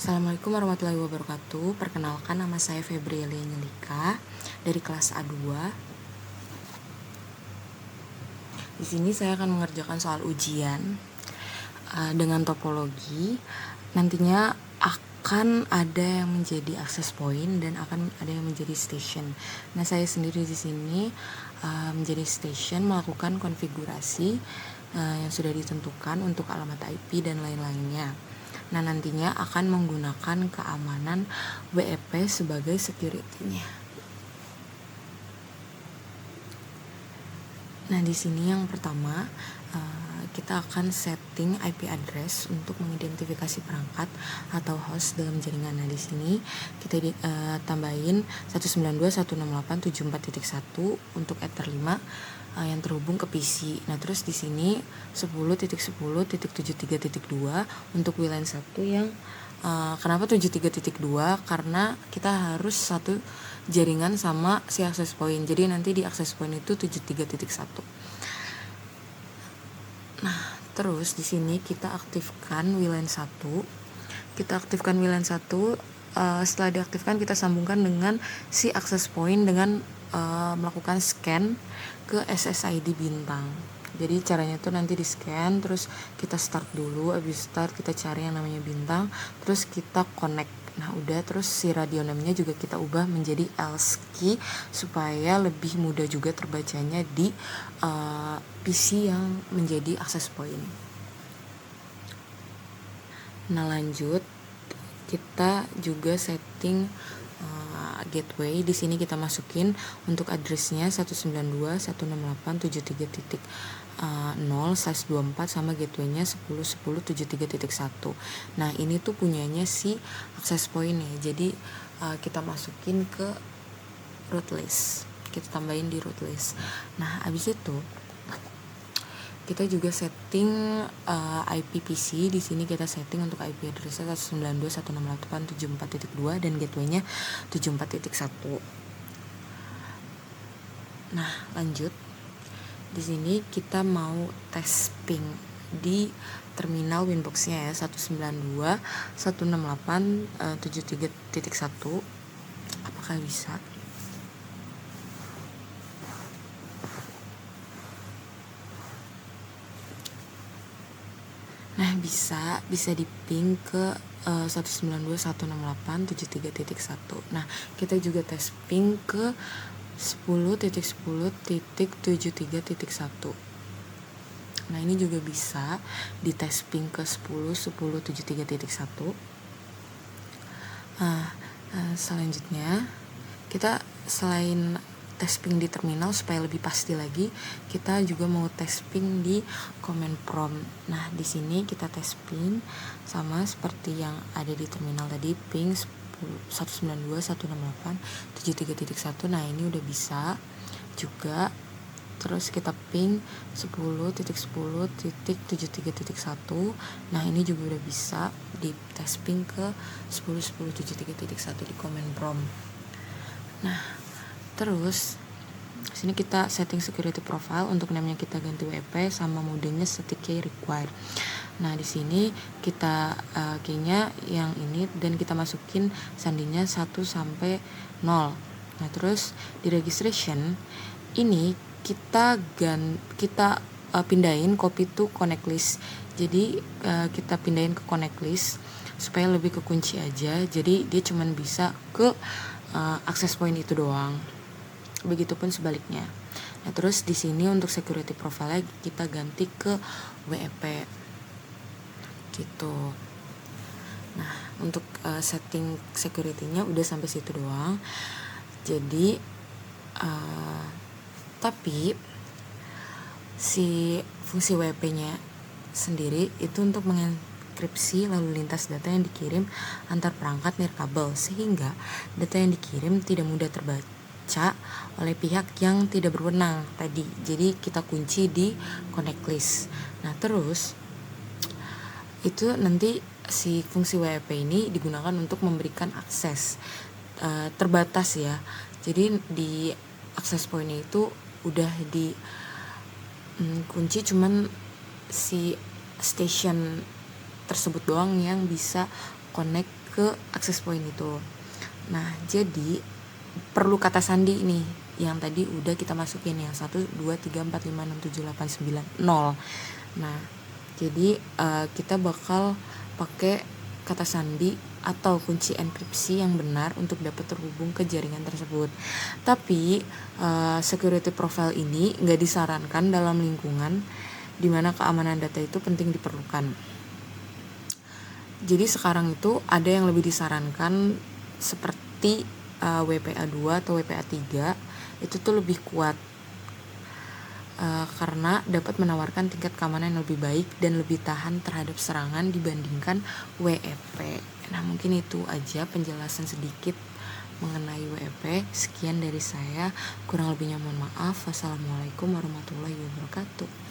Assalamualaikum warahmatullahi wabarakatuh. Perkenalkan, nama saya Febrialia Nyelika dari kelas A2. Di sini saya akan mengerjakan soal ujian dengan topologi. Nantinya akan ada yang menjadi access point dan akan ada yang menjadi station. Nah, saya sendiri di sini menjadi station, melakukan konfigurasi yang sudah ditentukan untuk alamat IP dan lain-lainnya. Nah, nantinya akan menggunakan keamanan WEP sebagai security-nya. Nah, di sini yang pertama kita akan setting IP address untuk mengidentifikasi perangkat atau host dalam jaringan. Nah, di sini kita tambahin 192.168.74.1 untuk Ether 5 yang terhubung ke PC. Nah, terus di sini 10.10.73.2 untuk WLAN 1 yang kenapa 73.2? Karena kita harus satu jaringan sama si access point. Jadi nanti di access point itu 73.1. Nah, terus di sini kita aktifkan WLAN 1. Kita aktifkan WLAN 1. Setelah diaktifkan, kita sambungkan dengan si access point dengan melakukan scan ke SSID bintang. Jadi caranya tuh nanti di scan, terus kita start dulu, habis start kita cari yang namanya bintang, terus kita connect. Nah, udah, terus si radio name-nya juga kita ubah menjadi ASCII supaya lebih mudah juga terbacanya di PC yang menjadi access point. Nah, lanjut kita juga setting gateway. Di sini kita masukin untuk addressnya 192.168.73.0/24 sama gateway-nya 10.10.73.1. Nah, ini tuh punyanya si access point ya. Jadi kita masukin ke root list. Kita tambahin di root list. Nah, abis itu kita juga setting IPPC. Di sini kita setting untuk IP address-nya 192.168.74.2 dan gateway-nya 74.1. Nah, lanjut. Di sini kita mau tes ping di terminal Winbox-nya ya, 192.168.73.1. Apakah bisa? Nah, bisa di ping ke 192.168.73.1. Nah, kita juga tes ping ke 10.10.73.1. Nah, ini juga bisa di tes ping ke 10.10.73.1. Selanjutnya kita selain tes ping di terminal supaya lebih pasti lagi, kita juga mau tes ping di command prompt. Nah, di sini kita tes ping sama seperti yang ada di terminal tadi, ping 192.168.73.1. Nah, ini udah bisa juga. Terus kita ping 10.10.73.1. Nah, ini juga udah bisa di tes ping ke 10.10.73.1 di command prompt. Nah, terus sini kita setting security profile. Untuk namanya kita ganti WP sama modenya static key required. Nah, di sini kita key-nya yang ini dan kita masukin sandinya 1 sampai 0. Nah, terus di registration ini kita pindahin copy to connect list. Jadi kita pindahin ke connect list supaya lebih ke kunci aja. Jadi dia cuman bisa ke access point itu doang. Begitupun sebaliknya. Nah, terus di sini untuk security profile kita ganti ke WEP gitu. Nah, untuk setting security-nya udah sampai situ doang. Jadi tapi si fungsi WP-nya sendiri itu untuk mengenkripsi lalu lintas data yang dikirim antar perangkat nirkabel, sehingga data yang dikirim tidak mudah terbaca oleh pihak yang tidak berwenang tadi. Jadi kita kunci di connect list. Nah, terus itu nanti si fungsi WEP ini digunakan untuk memberikan akses terbatas ya. Jadi di access point itu udah di kunci cuman si station tersebut doang yang bisa connect ke ke access point itu. Nah, jadi perlu kata sandi nih yang tadi udah kita masukin, yang 1, 2, 3, 4, 5, 6, 7, 8, 9, 0. Nah, jadi kita bakal pakai kata sandi atau kunci enkripsi yang benar untuk dapat terhubung ke jaringan tersebut. Tapi security profile ini nggak disarankan dalam lingkungan di mana keamanan data itu penting diperlukan. Jadi sekarang itu ada yang lebih disarankan seperti WPA2 atau WPA3, itu tuh lebih kuat karena dapat menawarkan tingkat keamanan yang lebih baik dan lebih tahan terhadap serangan dibandingkan WEP. Nah, mungkin itu aja penjelasan sedikit mengenai WEP. Sekian dari saya, kurang lebihnya mohon maaf. Wassalamualaikum warahmatullahi wabarakatuh.